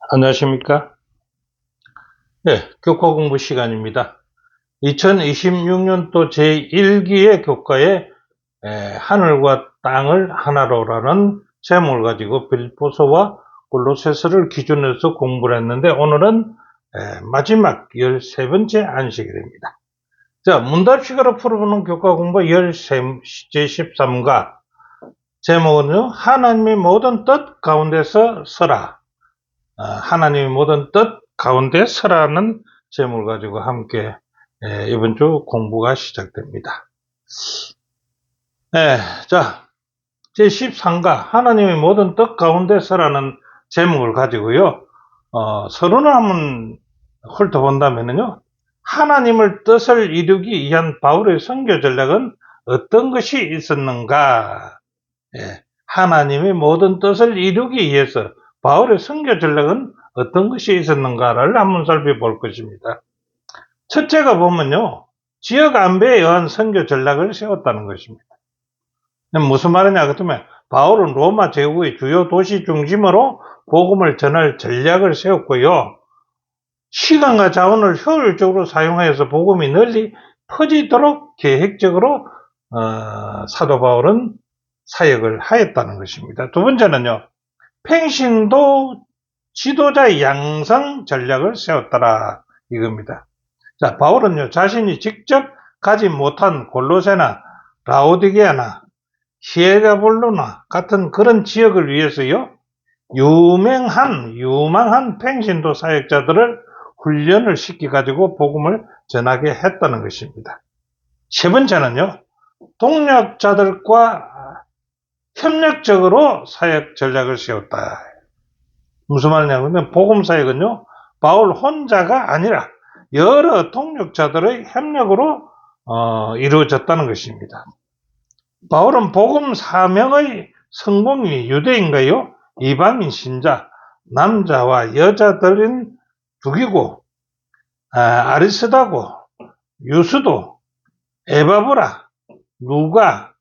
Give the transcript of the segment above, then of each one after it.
안녕하십니까? 네, 교과 공부 시간입니다. 2026년도 제1기의 교과에 하늘과 땅을 하나로라는 제목을 가지고 빌보서와 골로새서를 기준으로 해서 공부를 했는데 오늘은 마지막 13번째 안식일입니다. 자, 문답식으로 풀어보는 교과 공부 제13과 제목은요, 하나님의 모든 뜻 가운데서 서라. 하나님의 모든 뜻 가운데 서라는 제목을 가지고 함께 이번 주 공부가 시작됩니다. 자, 제13가 하나님의 모든 뜻 가운데 서라는 제목을 가지고요. 서론을 한번 훑어본다면요. 하나님의 뜻을 이루기 위한 바울의 선교 전략은 어떤 것이 있었는가? 하나님의 모든 뜻을 이루기 위해서 바울의 선교 전략은 어떤 것이 있었는가를 한번 살펴볼 것입니다. 첫째가 보면요, 지역 안배에 의한 선교 전략을 세웠다는 것입니다. 무슨 말이냐 그러면 바울은 로마 제국의 주요 도시 중심으로 복음을 전할 전략을 세웠고요. 시간과 자원을 효율적으로 사용하여서 복음이 널리 퍼지도록 계획적으로 사도 바울은 사역을 하였다는 것입니다. 두 번째는요, 팽신도 지도자의 양성 전략을 세웠더라 이겁니다. 자, 바울은요, 자신이 직접 가지 못한 골로새나 라오디게아나 히에라볼로나 같은 그런 지역을 위해서요, 유망한 팽신도 사역자들을 훈련을 시켜가지고 복음을 전하게 했다는 것입니다. 세 번째는요, 동력자들과 협력적으로 사역 전략을 세웠다. 무슨 말이냐면 복음 사역은요, 바울 혼자가 아니라 여러 동력자들의 협력으로 이루어졌다는 것입니다. 바울은 복음 사명의 성공이 유대인가요? 이방인 신자, 남자와 여자들인 두기고, 아리스다고, 유수도, 에바브라, 누가,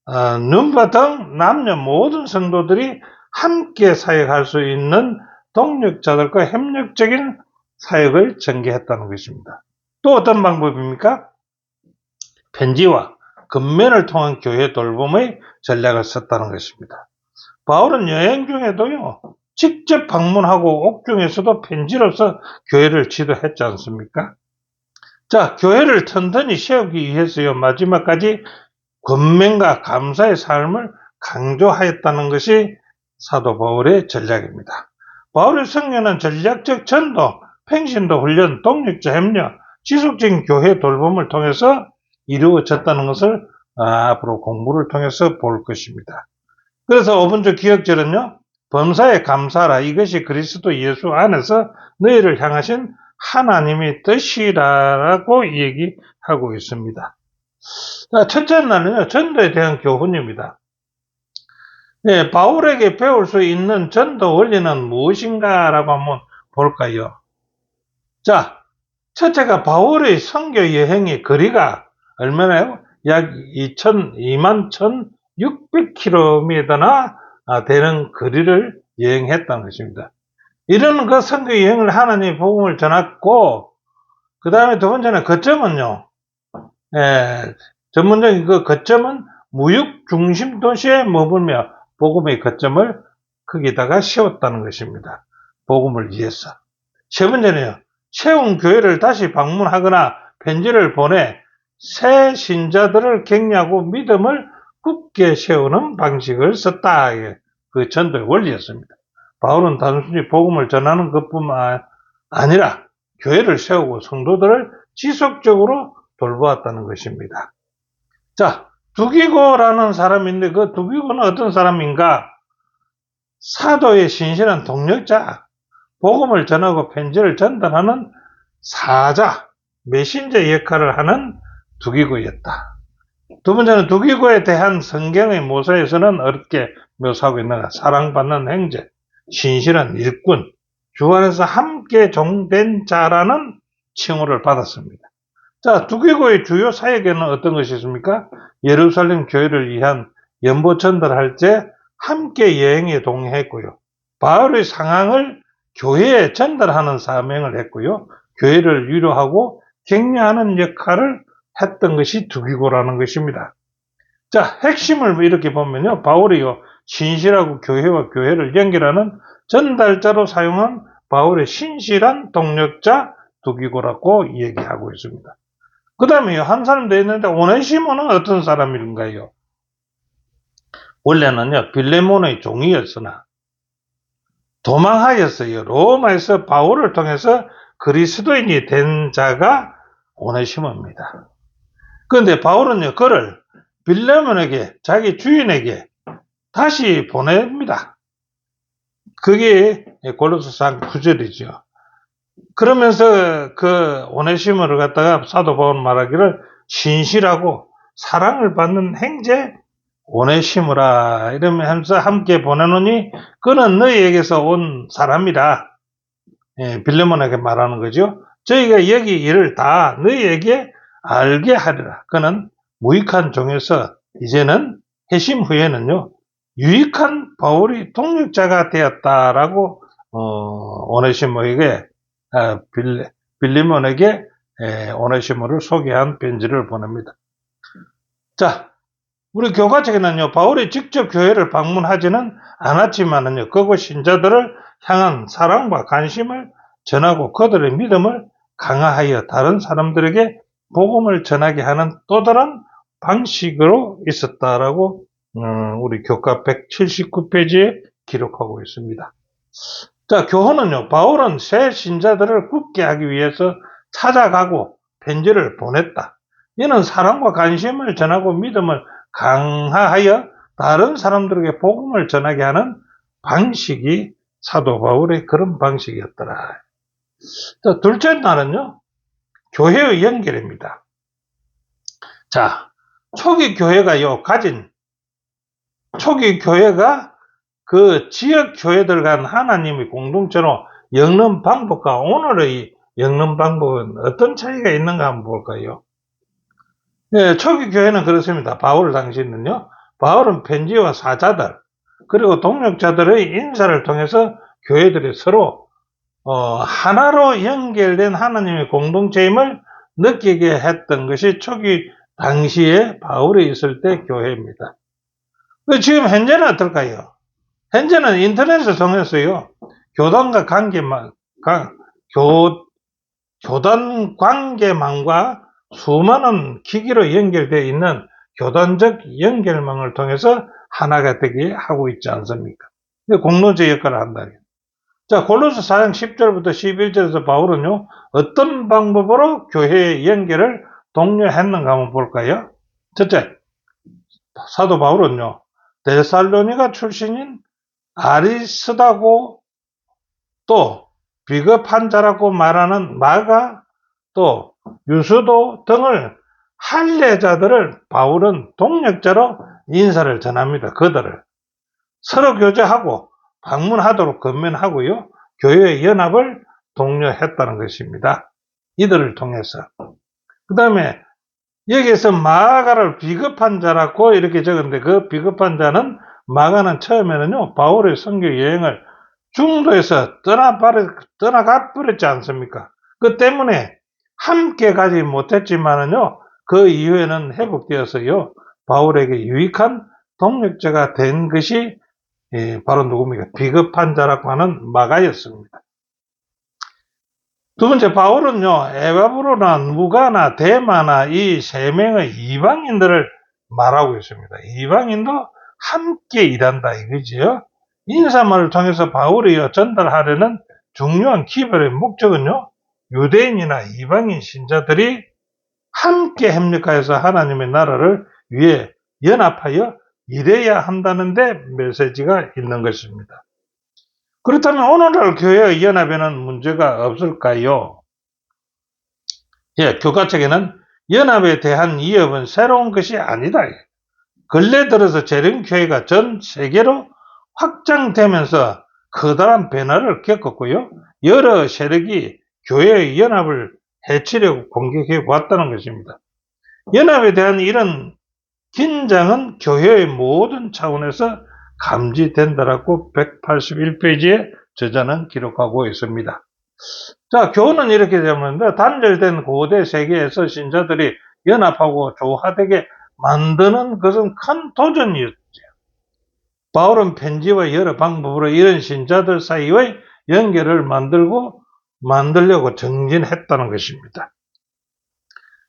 눈바 등 남녀 모든 성도들이 함께 사역할 수 있는 동력자들과 협력적인 사역을 전개했다는 것입니다. 또 어떤 방법입니까? 편지와 근면을 통한 교회 돌봄의 전략을 썼다는 것입니다. 바울은 여행 중에도요, 직접 방문하고 옥중에서도 편지로서 교회를 지도했지 않습니까? 자, 교회를 튼튼히 세우기 위해서요, 마지막까지 권면과 감사의 삶을 강조하였다는 것이 사도 바울의 전략입니다. 바울의 성령은 전략적 전도, 팽신도 훈련, 동력자 협력, 지속적인 교회 돌봄을 통해서 이루어졌다는 것을 앞으로 공부를 통해서 볼 것입니다. 그래서 5번주 기억절은요, 범사에 감사하라. 이것이 그리스도 예수 안에서 너희를 향하신 하나님의 뜻이라고 얘기하고 있습니다. 첫째 날은요, 전도에 대한 교훈입니다. 바울에게 배울 수 있는 전도 원리는 무엇인가라고 한번 볼까요? 자, 첫째가 바울의 선교 여행의 거리가 얼마나요? 약 21,600km나 되는 거리를 여행했다는 것입니다. 이런 그 선교 여행을 하나님의 복음을 전했고, 그 다음에 두 번째는 거점은요, 전문적인 그 거점은 무역 중심 도시에 머물며 복음의 거점을 거기다가 세웠다는 것입니다. 복음을 위해서. 세 번째는요, 세운 교회를 다시 방문하거나 편지를 보내 새 신자들을 격려하고 믿음을 굳게 세우는 방식을 썼다. 그 전도의 원리였습니다. 바울은 단순히 복음을 전하는 것뿐만 아니라 교회를 세우고 성도들을 지속적으로 돌보았다는 것입니다. 자, 두기고라는 사람인데 그 두기고는 어떤 사람인가? 사도의 신실한 동력자, 복음을 전하고 편지를 전달하는 사자, 메신저 역할을 하는 두기고였다. 두 번째는 두기고에 대한 성경의 모서에서는 어렵게 묘사하고 있는가? 사랑받는 형제, 신실한 일꾼, 주 안에서 함께 종된 자라는 칭호를 받았습니다. 자, 두기고의 주요 사역에는 어떤 것이 있습니까? 예루살렘 교회를 위한 연보 전달할 때 함께 여행에 동행했고요. 바울의 상황을 교회에 전달하는 사명을 했고요. 교회를 위로하고 격려하는 역할을 했던 것이 두기고라는 것입니다. 자, 핵심을 이렇게 보면요. 바울이요. 신실하고 교회와 교회를 연결하는 전달자로 사용한 바울의 신실한 동력자 두기고라고 얘기하고 있습니다. 그 다음에 한 사람 더 있는데 오네시모는 어떤 사람인가요? 원래는요. 빌레몬의 종이었으나 도망하였어요. 로마에서 바울을 통해서 그리스도인이 된 자가 오네시모입니다. 그런데 바울은요. 그를 빌레몬에게 자기 주인에게 다시 보냅니다. 그게 골로새서 9절이죠. 그러면서 그 오네시모를 갖다가 사도 바울 말하기를 신실하고 사랑을 받는 형제 오네시모라 이러면서 함께 보내노니 그는 너희에게서 온 사람이라. 빌레몬에게 말하는 거죠. 저희가 여기 일을 다 너희에게 알게 하리라. 그는 무익한 종에서 이제는 회심 후에는요 유익한 바울이 동력자가 되었다라고 오네시모에게 빌레몬에게 오네시모를 소개한 편지를 보냅니다. 자, 우리 교과책에는요 바울이 직접 교회를 방문하지는 않았지만은요 그곳 신자들을 향한 사랑과 관심을 전하고 그들의 믿음을 강화하여 다른 사람들에게 복음을 전하게 하는 또 다른 방식으로 있었다라고 우리 교과 179페이지에 기록하고 있습니다. 자, 교훈은요, 바울은 새 신자들을 굳게 하기 위해서 찾아가고 편지를 보냈다. 이는 사랑과 관심을 전하고 믿음을 강화하여 다른 사람들에게 복음을 전하게 하는 방식이 사도 바울의 그런 방식이었더라. 자, 둘째 날은요, 교회의 연결입니다. 자, 초기 교회가 그 지역 교회들 간 하나님의 공동체로 엮는 방법과 오늘의 엮는 방법은 어떤 차이가 있는가 한번 볼까요? 네, 초기 교회는 그렇습니다. 바울 당시는요. 바울은 편지와 사자들 그리고 동력자들의 인사를 통해서 교회들이 서로 하나로 연결된 하나님의 공동체임을 느끼게 했던 것이 초기 당시에 바울이 있을 때 교회입니다. 지금 현재는 어떨까요? 현재는 인터넷을 통해서요, 교단 관계망과 수많은 기기로 연결되어 있는 교단적 연결망을 통해서 하나가 되게 하고 있지 않습니까? 공동체 역할을 한다. 자, 골로새 4장 10절부터 11절에서 바울은요, 어떤 방법으로 교회의 연결을 독려했는가 한번 볼까요? 첫째, 사도 바울은요, 데살로니가 출신인 아리스다고 또 비겁한 자라고 말하는 마가 또 유수도 등을 할례자들을 바울은 동력자로 인사를 전합니다. 그들을 서로 교제하고 방문하도록 권면하고요. 교회의 연합을 독려했다는 것입니다. 이들을 통해서. 그 다음에 여기에서 마가를 비겁한 자라고 이렇게 적었는데 그 비겁한 자는 마가는 처음에는요 바울의 선교 여행을 중도에서 떠나가 버렸지 않습니까? 그 때문에 함께 가지 못했지만은요 그 이후에는 회복되어서요 바울에게 유익한 동력자가 된 것이 바로 누굽니까? 비겁한 자라고 하는 마가였습니다. 두 번째, 바울은요, 에바브로나 누가나 데마나 이 세 명의 이방인들을 말하고 있습니다. 이방인도 함께 일한다 이거지요. 인사말을 통해서 바울이 전달하려는 중요한 기별의 목적은요, 유대인이나 이방인 신자들이 함께 협력하여서 하나님의 나라를 위해 연합하여 일해야 한다는데 메시지가 있는 것입니다. 그렇다면 오늘날 교회의 연합에는 문제가 없을까요? 교과책에는 연합에 대한 위협은 새로운 것이 아니다. 근래 들어서 재림교회가 전 세계로 확장되면서 커다란 변화를 겪었고요. 여러 세력이 교회의 연합을 해치려고 공격해 왔다는 것입니다. 연합에 대한 이런 긴장은 교회의 모든 차원에서 감지된다라고 181페이지에 저자는 기록하고 있습니다. 자, 교훈은 이렇게 되는데, 단절된 고대 세계에서 신자들이 연합하고 조화되게 만드는 것은 큰 도전이었죠. 바울은 편지와 여러 방법으로 이런 신자들 사이의 연결을 만들려고 정진했다는 것입니다.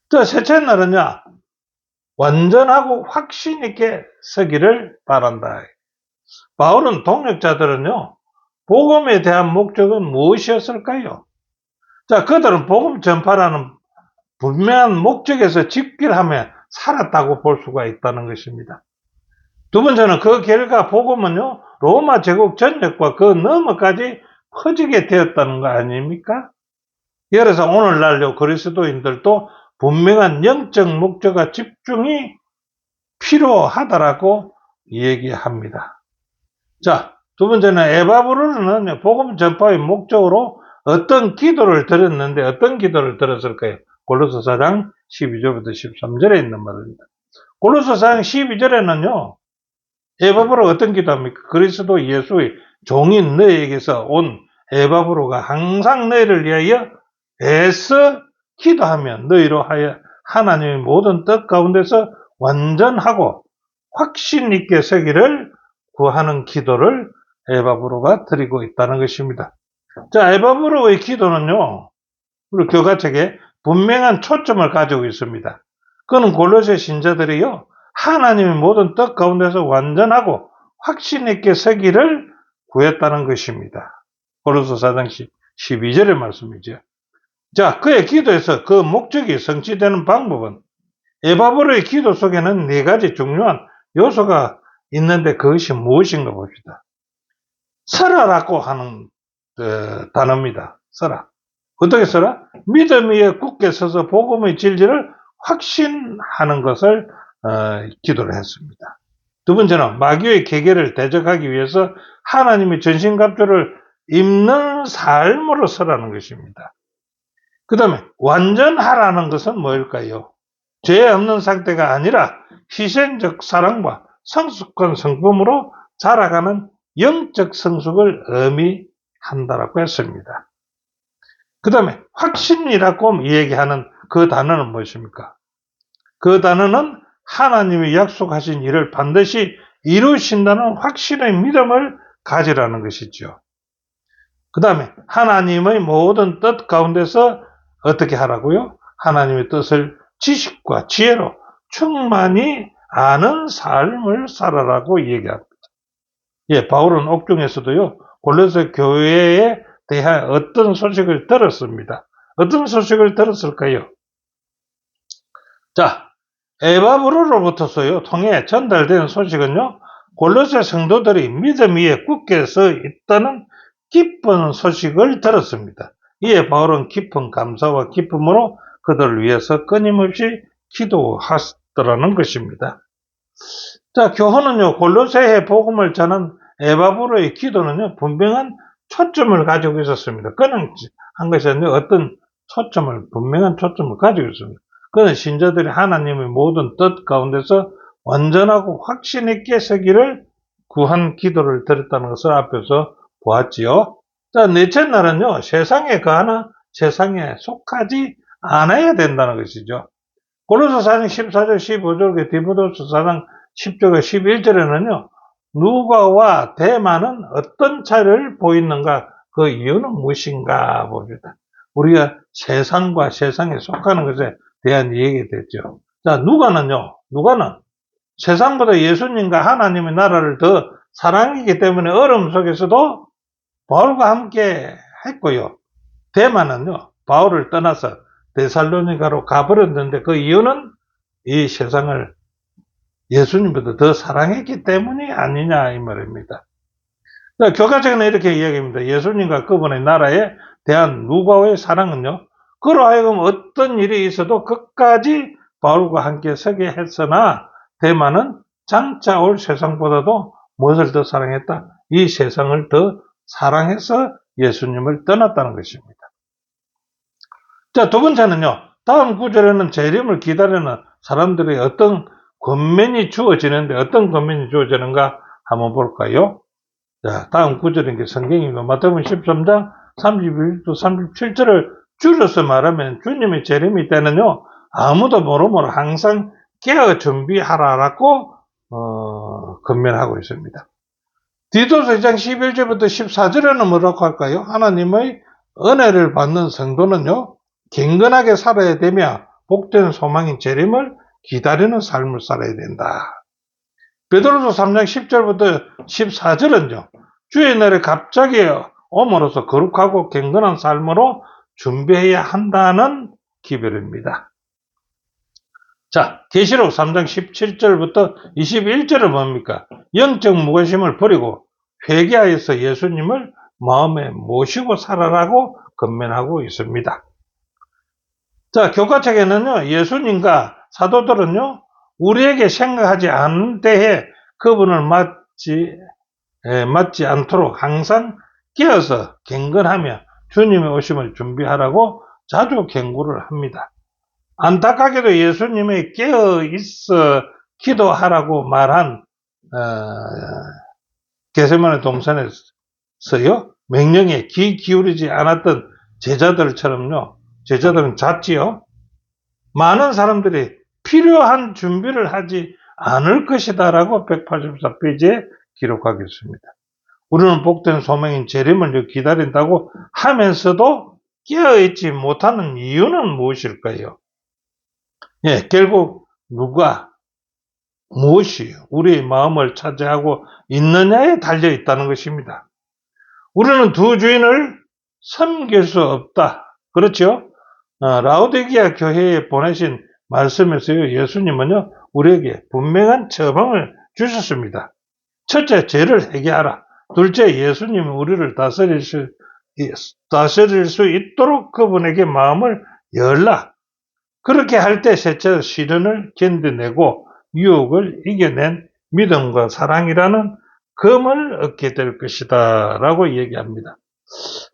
자, 셋째 날은요, 완전하고 확신 있게 서기를 바란다. 바울은 동역자들은요, 복음에 대한 목적은 무엇이었을까요? 자, 그들은 복음 전파라는 분명한 목적에서 직결하며 살았다고 볼 수가 있다는 것입니다. 두 번째는 그 결과 복음은요, 로마 제국 전역과 그 너머까지 퍼지게 되었다는 거 아닙니까? 그래서 오늘날요, 그리스도인들도 분명한 영적 목적과 집중이 필요하다라고 얘기합니다. 자, 두 번째는 에바브로는 복음 전파의 목적으로 어떤 기도를 드렸는데 어떤 기도를 드렸을까요? 골로새 4장 12절부터 13절에 있는 말입니다. 골로새 4장 12절에는요. 에바브로가 어떤 기도합니까? 그리스도 예수의 종인 너희에게서 온 에바브로가 항상 너희를 위하여 애써 기도하며 너희로 하여 하나님의 모든 뜻 가운데서 완전하고 확신 있게 서기를 구하는 기도를 에바브로가 드리고 있다는 것입니다. 자, 에바브로의 기도는요, 우리 교가책에 분명한 초점을 가지고 있습니다. 그는 골로새 신자들이요, 하나님의 모든 뜻 가운데서 완전하고 확신 있게 서기를 구했다는 것입니다. 골로새 4장 12절의 말씀이죠. 자, 그의 기도에서 그 목적이 성취되는 방법은 에바브로의 기도 속에는 네 가지 중요한 요소가 있는데 그것이 무엇인가 봅시다. 설하라고 하는 단어입니다. 설하. 어떻게 설하? 믿음 위에 굳게 서서 복음의 진리를 확신하는 것을 기도를 했습니다. 두 번째는 마귀의 계계를 대적하기 위해서 하나님의 전신갑주를 입는 삶으로 설하는 것입니다. 그 다음에 완전하라는 것은 뭘까요? 죄 없는 상태가 아니라 희생적 사랑과 성숙한 성품으로 자라가는 영적 성숙을 의미한다라고 했습니다. 그 다음에 확신이라고 얘기하는 그 단어는 무엇입니까? 그 단어는 하나님이 약속하신 일을 반드시 이루신다는 확신의 믿음을 가지라는 것이죠. 그 다음에 하나님의 모든 뜻 가운데서 어떻게 하라고요? 하나님의 뜻을 지식과 지혜로 충만히 아는 삶을 살아라고 얘기합니다. 예, 바울은 옥중에서도요, 골로새 교회에 대한 어떤 소식을 들었습니다. 어떤 소식을 들었을까요? 자, 에바브로로부터서요, 통해 전달된 소식은요, 골로새 성도들이 믿음 위에 굳게 서 있다는 기쁜 소식을 들었습니다. 이에 바울은 깊은 감사와 기쁨으로 그들을 위해서 끊임없이 기도하시더라는 것입니다. 자, 교훈은요, 골로새의 복음을 전한 에바브로의 기도는요, 분명한 초점을 가지고 있었습니다. 그는 한 것이 아니라 어떤 분명한 초점을 가지고 있습니다. 그는 신자들이 하나님의 모든 뜻 가운데서 완전하고 확신 있게 서기를 구한 기도를 드렸다는 것을 앞에서 보았지요. 자, 넷째 날은요, 세상에 거하나 세상에 속하지 않아야 된다는 것이죠. 골로새 4장 14절 15절, 디모데후서 4장 10절과 11절에는요, 누가와 대만은 어떤 차이를 보이는가, 그 이유는 무엇인가 봅니다. 우리가 세상과 세상에 속하는 것에 대한 얘기가 됐죠. 자, 누가는 세상보다 예수님과 하나님의 나라를 더 사랑이기 때문에 어려움 속에서도 바울과 함께 했고요. 대만은요, 바울을 떠나서 데살로니가로 가버렸는데 그 이유는 이 세상을 예수님보다 더 사랑했기 때문이 아니냐 이 말입니다. 교과책은 이렇게 이야기합니다. 예수님과 그분의 나라에 대한 누가의 사랑은요, 그로 하여금 어떤 일이 있어도 끝까지 바울과 함께 서게 했으나 대만은 장차 올 세상보다도 무엇을 더 사랑했다? 이 세상을 더 사랑해서 예수님을 떠났다는 것입니다. 자, 두 번째는요, 다음 구절에는 재림을 기다리는 사람들의 어떤 권면이 주어지는데 어떤 권면이 주어지는가 한번 볼까요? 자, 다음 구절인 게 성경이고, 마태복음 13장 31절 37절을 줄여서 말하면 주님의 재림이 때는요, 아무도 모르므로 항상 깨어 준비하라라고 권면하고 있습니다. 디도서 2장 11절부터 14절에는 뭐라고 할까요? 하나님의 은혜를 받는 성도는요, 경건하게 살아야 되며 복된 소망인 재림을 기다리는 삶을 살아야 된다. 베드로서 3장 10절부터 14절은요, 주의 날에 갑자기 옴으로써 거룩하고 경건한 삶으로 준비해야 한다는 기별입니다. 자, 계시록 3장 17절부터 21절은 뭡니까? 영적 무관심을 버리고 회개하여서 예수님을 마음에 모시고 살아라고 권면하고 있습니다. 자, 교과책에는요, 예수님과 사도들은요, 우리에게 생각하지 않은 때에 그분을 맞지 않도록 항상 깨어서 경건하며 주님의 오심을 준비하라고 자주 경고를 합니다. 안타깝게도 예수님의 깨어있어 기도하라고 말한 겟세마네 동산에서요, 명령에 귀 기울이지 않았던 제자들처럼요, 제자들은 잤지요. 많은 사람들이 필요한 준비를 하지 않을 것이다 라고 184페이지에 기록하겠습니다. 우리는 복된 소망인 재림을 기다린다고 하면서도 깨어있지 못하는 이유는 무엇일까요? 예, 결국 누가 무엇이 우리의 마음을 차지하고 있느냐에 달려 있다는 것입니다. 우리는 두 주인을 섬길 수 없다. 그렇죠? 라오디게아 교회에 보내신 말씀에서요, 예수님은요, 우리에게 분명한 처방을 주셨습니다. 첫째, 죄를 회개하라. 둘째, 예수님이 우리를 다스릴 수 있도록 그분에게 마음을 열라. 그렇게 할 때 셋째, 시련을 견뎌내고 유혹을 이겨낸 믿음과 사랑이라는 금을 얻게 될 것이다 라고 얘기합니다.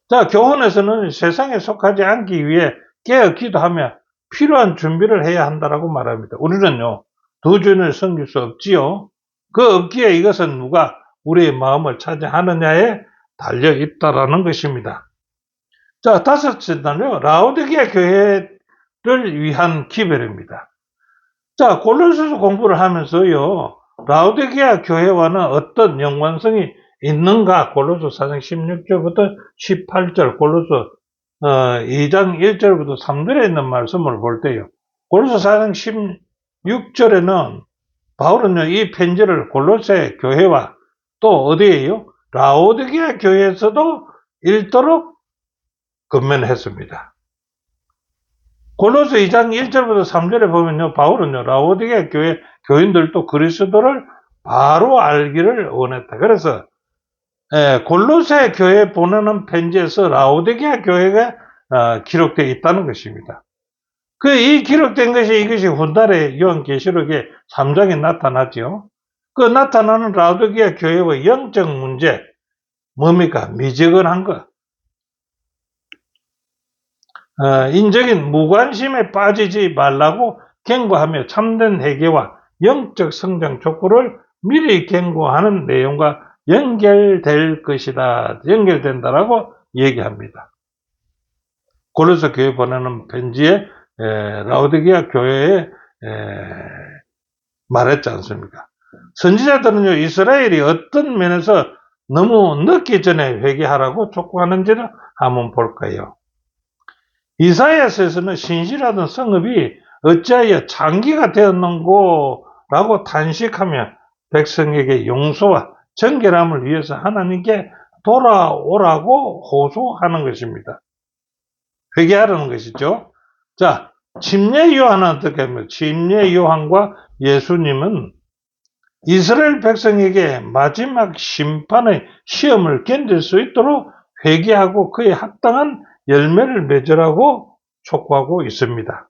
자, 교훈에서는 세상에 속하지 않기 위해 깨어 기도하며 필요한 준비를 해야 한다라고 말합니다. 우리는요, 두 주인을 섬길 수 없지요. 그 없기에 이것은 누가 우리의 마음을 차지하느냐에 달려 있다라는 것입니다. 자, 다섯째는요, 라오디게아 교회를 위한 기별입니다. 자, 골로새서 공부를 하면서요, 라오디게아 교회와는 어떤 연관성이 있는가? 골로새 4장 16절부터 18절, 골로새 2장 1절부터 3절에 있는 말씀을 볼 때요, 골로새 4장 16절에는 바울은요, 이 편지를 골로새 교회와 또 어디에요? 라오디게아 교회에서도 읽도록 권면했습니다. 골로새 2장 1절부터 3절에 보면요, 바울은요, 라오디게아 교회 교인들도 그리스도를 바로 알기를 원했다. 그래서 골로새 교회에 보내는 편지에서 라오디게아 교회가 기록되어 있다는 것입니다. 이 기록된 것이 이것이 훗날에 요한계시록의 3장에 나타났죠. 그 나타나는 라오디게아 교회의 영적 문제, 뭡니까? 미지근한 것. 인적인 무관심에 빠지지 말라고 경고하며 참된 회개와 영적 성장 촉구를 미리 경고하는 내용과 연결될 것이다. 연결된다라고 얘기합니다. 골로새 교회 보내는 편지에 라오디게아 교회에 말했지 않습니까? 선지자들은요, 이스라엘이 어떤 면에서 너무 늦기 전에 회개하라고 촉구하는지를 한번 볼까요? 이사야서에서는 신실하던 성읍이 어찌하여 장기가 되었는고 라고 탄식하며 백성에게 용서와 정결함을 위해서 하나님께 돌아오라고 호소하는 것입니다. 회개하라는 것이죠. 자, 침례 요한은 어떻게 합니까? 침례 요한과 예수님은 이스라엘 백성에게 마지막 심판의 시험을 견딜 수 있도록 회개하고 그에 합당한 열매를 맺으라고 촉구하고 있습니다.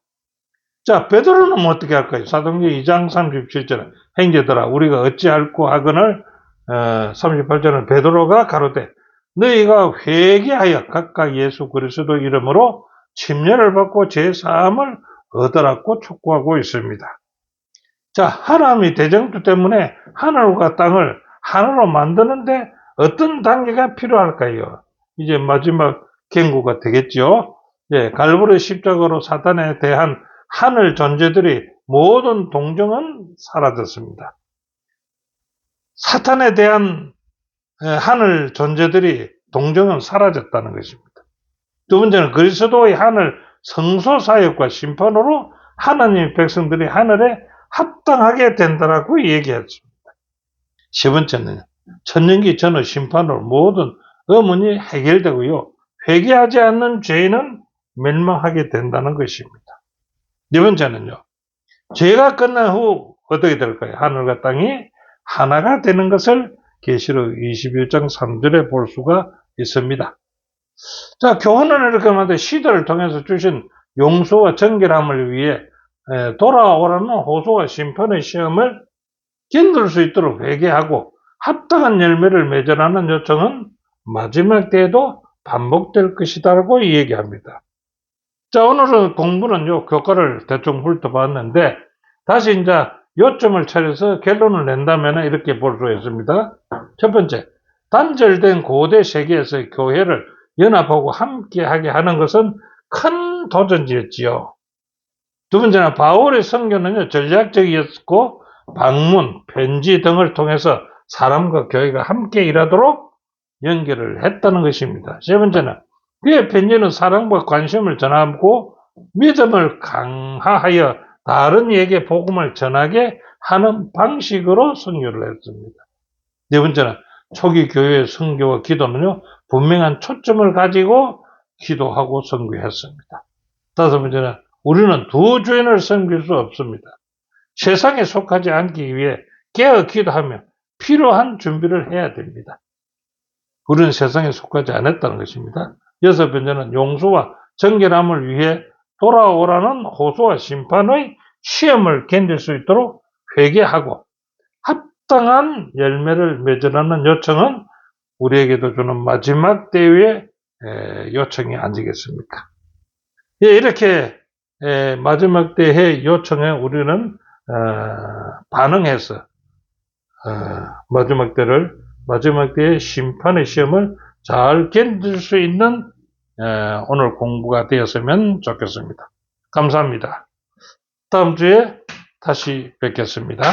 자, 베드로는 어떻게 할까요? 사도행전 2장 37절 형제들아 우리가 어찌할꼬 하거늘 38절은 베드로가 가로되 너희가 회개하여 각각 예수 그리스도 이름으로 침례를 받고 제사함을 얻으라고 촉구하고 있습니다. 자, 하나님이 대정부 때문에 하늘과 땅을 하나로 만드는데 어떤 단계가 필요할까요? 이제 마지막 경고가 되겠죠. 예, 갈보리 십자가로 사탄에 대한 하늘 존재들이 모든 동정은 사라졌습니다. 사탄에 대한 하늘 존재들이 동정은 사라졌다는 것입니다. 두 번째는 그리스도의 하늘 성소 사역과 심판으로 하나님의 백성들이 하늘에 합당하게 된다라고 얘기했습니다. 세 번째는 천년기 전후 심판으로 모든 의문이 해결되고요. 회개하지 않는 죄인은 멸망하게 된다는 것입니다. 네 번째는요. 죄가 끝난 후 어떻게 될까요? 하늘과 땅이 하나가 되는 것을 계시록 21장 3절에 볼 수가 있습니다. 자, 교훈은 이렇게 말하는데 시대를 통해서 주신 용서와 정결함을 위해 돌아오라는 호소와 심판의 시험을 견딜 수 있도록 회개하고 합당한 열매를 맺으라는 요청은 마지막 때에도 반복될 것이다라고 얘기합니다. 자, 오늘은 공부는요, 교과를 대충 훑어봤는데, 다시 이제 요점을 차려서 결론을 낸다면 이렇게 볼 수 있습니다. 첫 번째, 단절된 고대 세계에서 교회를 연합하고 함께하게 하는 것은 큰 도전이었지요. 두 번째는 바울의 선교는요, 전략적이었고, 방문, 편지 등을 통해서 사람과 교회가 함께 일하도록 연결을 했다는 것입니다. 세 번째는 그의 편지는 사랑과 관심을 전하고 믿음을 강화하여 다른 이에게 복음을 전하게 하는 방식으로 선교를 했습니다. 네 번째는 초기 교회의 선교와 기도는요, 분명한 초점을 가지고 기도하고 선교했습니다. 다섯 번째는 우리는 두 주인을 섬길 수 없습니다. 세상에 속하지 않기 위해 깨어 기도하며 필요한 준비를 해야 됩니다. 우리는 세상에 속하지 않았다는 것입니다. 여섯 번째는 용서와 정결함을 위해 돌아오라는 호소와 심판의 시험을 견딜 수 있도록 회개하고 합당한 열매를 맺으라는 요청은 우리에게도 주는 마지막 때의 요청이 아니겠습니까? 예, 이렇게 마지막 때의 요청에 우리는 반응해서 마지막 때의 심판의 시험을 잘 견딜 수 있는 오늘 공부가 되었으면 좋겠습니다. 감사합니다. 다음 주에 다시 뵙겠습니다.